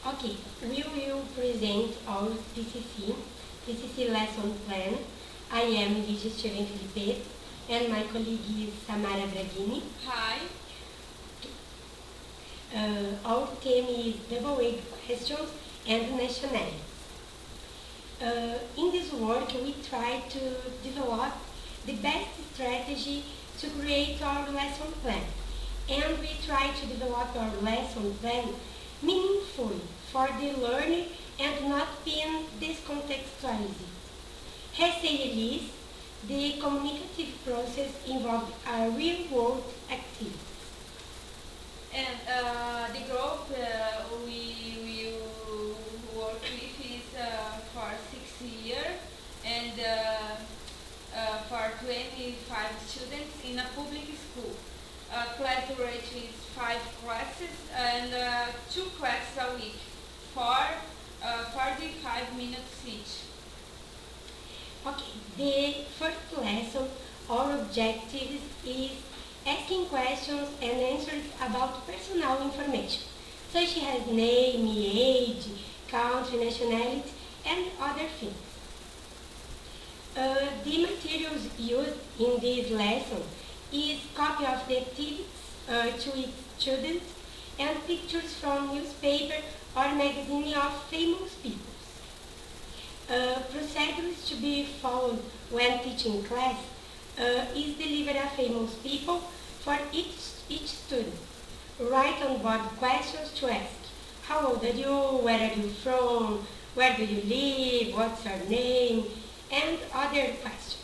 Okay, we will present our PCC lesson plan. I am LigiaFelipetto and my colleague is SamaraBraghini. Hi. Our theme is double-weight questions and nationalities. In this work, we try to develop the best strategy to create our lesson plan. And we try to develop our lesson plan meaningfully for the learner and not being discontextualized. As said is, the communicative process involves a real-world activity. And the group we will work with is for 6 years and for 25 students in a public school. Class duration is 5 classes and 2 classes a week for 45 minutes each. Okay, the first lesson, our objective is asking questions and answers about personal information, such as name, age, country, nationality, and other things. The materials used in this lesson is copy of the activities to its students and pictures from newspaper or magazine of famous people. Procedures to be followed when teaching class is deliver a famous people for each student. Write on board questions to ask. How old are you? Where are you from? Where do you live? What's your name? And other questions.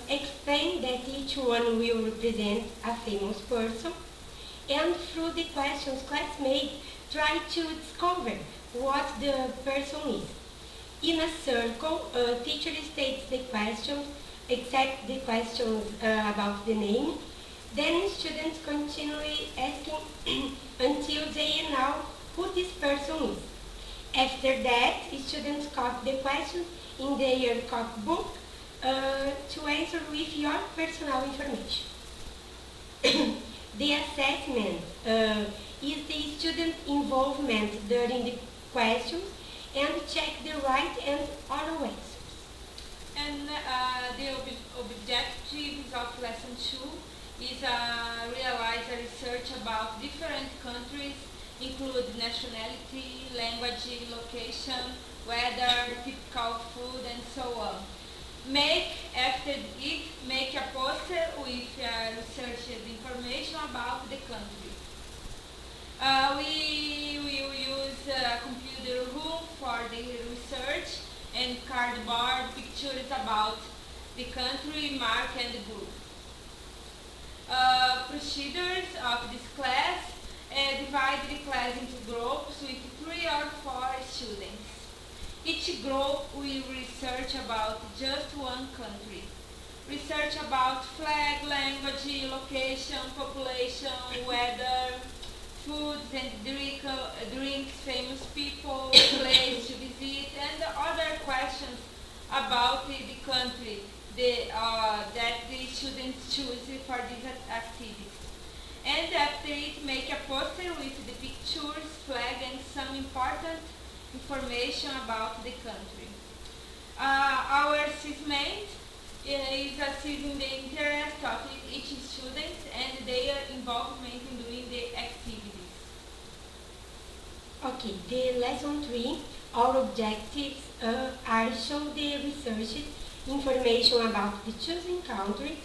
Explain that each one will represent a famous person, and through the questions, classmates try to discover what the person is. In a circle, teacher states the questions, except the questions about the name. Then students continue asking until they know who this person is. After that, students copy the questions in their copybook to answer with your personal information. The assessment is the student involvement during the questions and check the right and other answers. And the objectives of lesson 2 is realize a research about different countries, include nationality, language, location, weather, typical food, and so on. After it, make a poster with researched information about the country. We will use a computer room for the research and cardboard pictures about the country, mark, and group. Procedures of this class divide the class into groups with 3 or 4 students. Each group will research about just one country. Research about flag, language, location, population, weather, foods and drinks, famous people, place to visit, and other questions about the country that the students choose for these activities. And after it, make a poster with the pictures, flag, and some important information about the country. Our assessment is assessing the interest of each student and their involvement in doing the activities. Okay, the lesson 3, our objectives are show the research information about the chosen country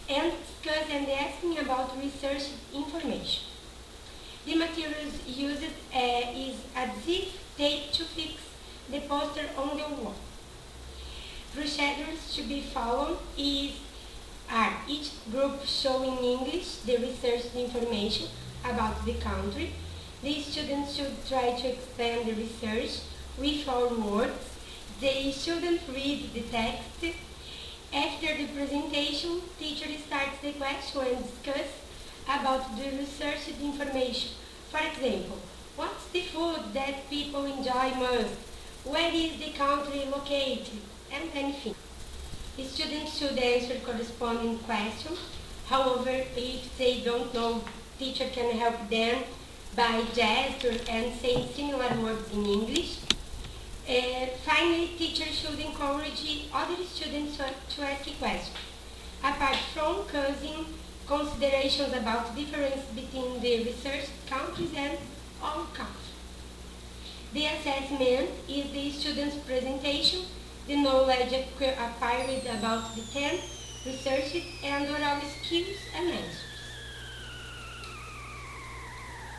and discuss and asking about research information. The materials used is adhesive tape to fix the poster on the wall. Procedures to be followed are each group showing in English the research information about the country. The students should try to explain the research with our words. The students read the text. After the presentation, teacher starts the question and discuss about the research information. For example, what's the food that people enjoy most? Where is the country located? And anything. The students should answer corresponding questions. However, if they don't know, teacher can help them by gestures and saying similar words in English. Finally, teachers should encourage other students to ask questions. Apart from causing considerations about difference between the research countries and our country. The assessment is the student's presentation, the knowledge acquired about the 10 researches and oral skills and answers.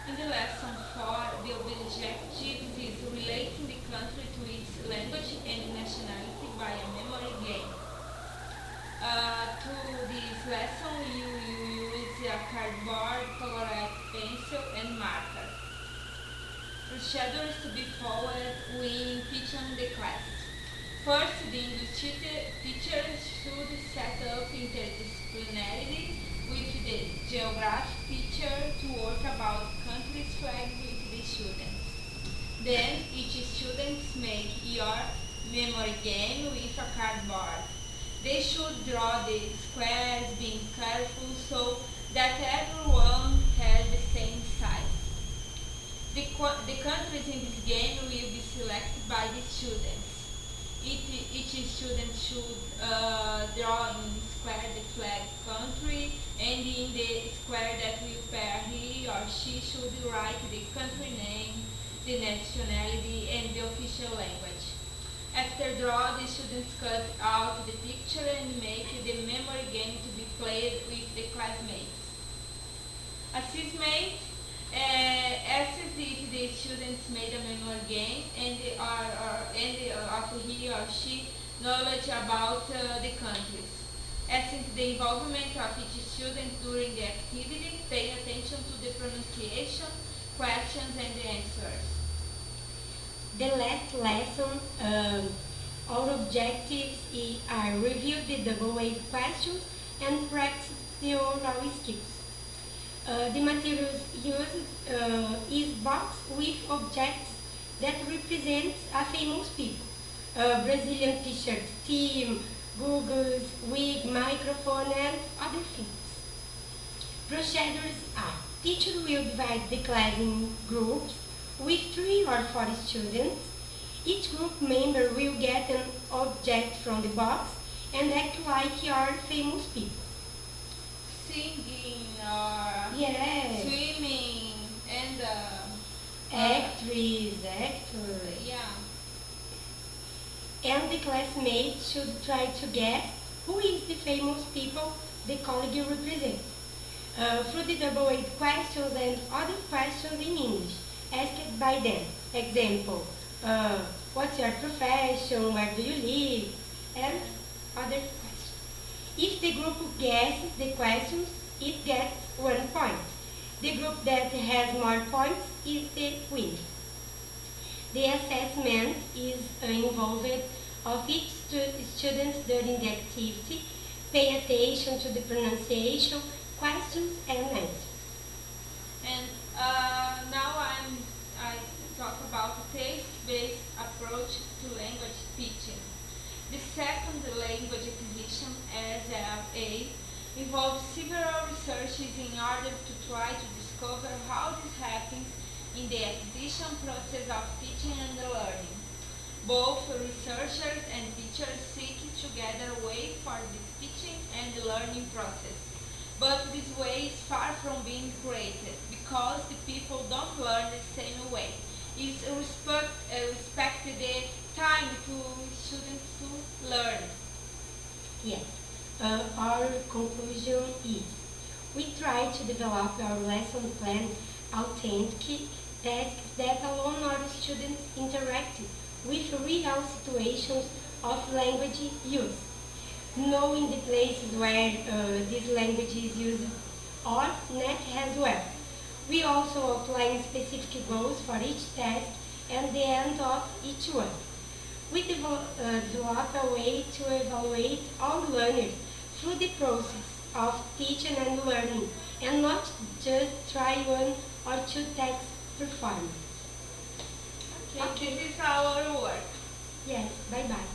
In the lesson 4, the objective is relating the country to its language and nationality by a memory game. To this lesson, you use a cardboard, colored pencil, and marker. Procedures to be followed when teaching the class. First, the English teacher should set up interdisciplinarity with the geography teacher to work about country's flag with the students. Then, each student make your memory game with a cardboard. They should draw the squares, being careful so that everyone has the same size. The countries in this game will be selected by the students. Each student should draw in the square the flag country, and in the square that will pair he or she should write the country name, the nationality, and the official language. After draw, the students cut out the picture and make the memory game to be played with the classmates. Assessment asks if the students made a memory game and of he or she knowledge about the countries. Assess the involvement of each student during the activity, pay attention to the pronunciation, questions, and the answers. The last lesson, our objectives are review the double-weight questions and practice the oral skills. The materials used is box with objects that represent a famous people. Brazilian t-shirt, team, Google's wig, microphone, and other things. Procedures are: teacher will divide the class in groups with 3 or 4 students. Each group member will get an object from the box and act like your famous people. Singing or Yes. swimming and Actors. yeah. And the classmates should try to guess who is the famous people the colleague represents. Through the double-weight questions and other questions in English asked by them. Example, what's your profession, where do you live, and other questions. If the group guesses the questions, it gets 1 point. The group that has more points is the winner. The assessment is involved of each student during the activity. Pay attention to the pronunciation, questions, and answers. And now I talk about the taste-based approach to language teaching. The second language acquisition, SLA, involves several researches in order to try to discover how this happens in the acquisition process of teaching and learning. Both researchers and teachers seek together a way for the teaching and learning process. But this way is far from being created because the people don't learn the same way. It's respect the time to students to learn. Yes. Our conclusion is, we try to develop our lesson plan authentic tasks that allow our students interact with real situations of language use, knowing the places where this language is used or not as well. We also outline specific goals for each task and the end of each one. We develop a way to evaluate all learners through the process of teaching and learning, and not just try 1 or 2 tasks performed. Okay, this is our work. Yes, bye-bye.